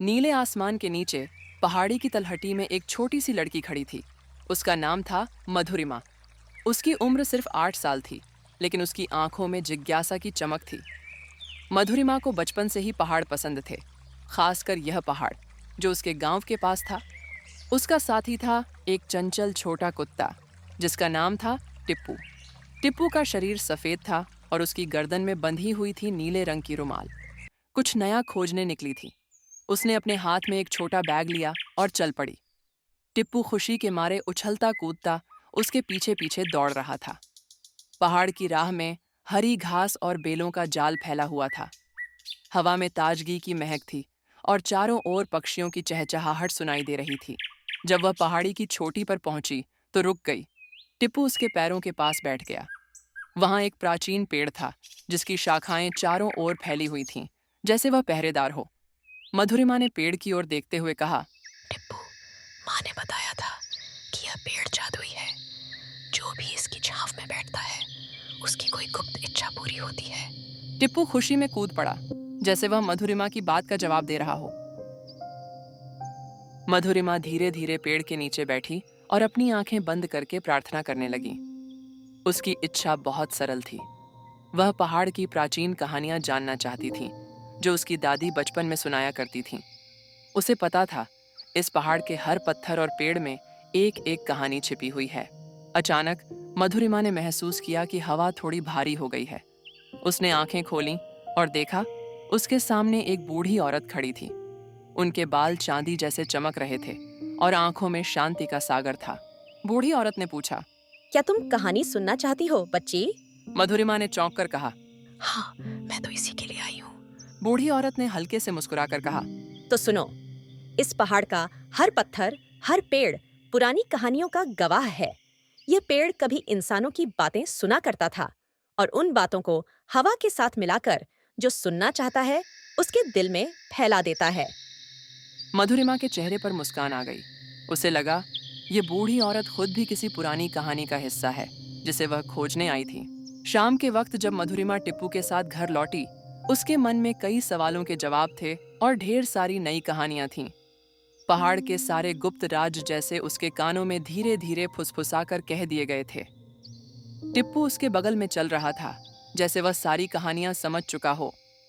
नीले आसमान के नीचे पहाड़ी की तलहटी में एक छोटी सी लड़की खड़ी थी। उसका नाम था मधुरिमा। उसकी उम्र सिर्फ 8 साल थी, लेकिन उसकी आंखों में जिज्ञासा की चमक थी। मधुरिमा को बचपन से ही पहाड़ पसंद थे, खासकर यह पहाड़ जो उसके गांव के पास था। उसका साथी था एक चंचल छोटा कुत्ता जिसका नाम था टिप्पू। टिप्पू का शरीर सफेद था और उसकी गर्दन में बंधी हुई थी नीले रंग की रुमाल। कुछ नया खोजने निकली थी। उसने अपने हाथ में एक छोटा बैग लिया और चल पड़ी। टिप्पू खुशी के मारे उछलता कूदता उसके पीछे पीछे दौड़ रहा था। पहाड़ की राह में हरी घास और बेलों का जाल फैला हुआ था। हवा में ताजगी की महक थी और चारों ओर पक्षियों की चहचहाहट सुनाई दे रही थी। जब वह पहाड़ी की चोटी पर पहुंची तो रुक गई। टिप्पू उसके पैरों के पास बैठ गया। वहां एक प्राचीन पेड़ था जिसकी शाखाएं चारों ओर फैली हुई थीं, जैसे वह पहरेदार हो। मधुरिमा ने पेड़ की ओर देखते हुए कहा, टिप्पू, माँ ने बताया था कि यह पेड़ जादुई है। जो भी इसकी छांव में बैठता है उसकी कोई गुप्त इच्छा पूरी होती है। टिप्पू खुशी में कूद पड़ा, जैसे वह मधुरिमा की बात का जवाब दे रहा हो। मधुरिमा धीरे धीरे पेड़ के नीचे बैठी और अपनी आंखें बंद करके प्रार्थना करने लगी। उसकी इच्छा बहुत सरल थी। वह पहाड़ की प्राचीन कहानियां जानना चाहती थी जो उसकी दादी बचपन में सुनाया करती थीं। उसे पता था इस पहाड़ के हर पत्थर और पेड़ में एक एक कहानी छिपी हुई है। अचानक मधुरिमा ने महसूस किया कि हवा थोड़ी भारी हो गई है। उसने आंखें खोलीं और देखा, उसके सामने एक बूढ़ी औरत खड़ी थी। उनके बाल चांदी जैसे चमक रहे थे और आंखों में शांति का सागर था। बूढ़ी औरत ने पूछा, क्या तुम कहानी सुनना चाहती हो, बच्ची? मधुरिमा ने चौंक कर कहा। हाँ, मैं तो इसी के लिए आई हूँ। बूढ़ी औरत ने हल्के से मुस्कुराकर कहा, तो सुनो, इस पहाड़ का हर पत्थर, हर पेड़ पुरानी कहानियों का गवाह है। यह पेड़ कभी इंसानों की बातें सुना करता था और उन बातों को हवा के साथ मिलाकर जो सुनना चाहता है उसके दिल में फैला देता है। मधुरिमा के चेहरे पर मुस्कान आ गई। उसे लगा ये बूढ़ी औरत खुद भी किसी पुरानी कहानी का हिस्सा है जिसे वह खोजने आई थी। शाम के वक्त जब मधुरिमा टिप्पू के साथ घर लौटी, उसके मन में कई सवालों के जवाब थे और ढेर सारी नई कहानियां थीं। पहाड़ के सारे गुप्त राज जैसे उसके कानों में धीरे धीरे फुसफुसाकर कह दिए गए थे। टिप्पू उसके बगल में चल रहा था, जैसे वह सारी कहानियां समझ चुका हो।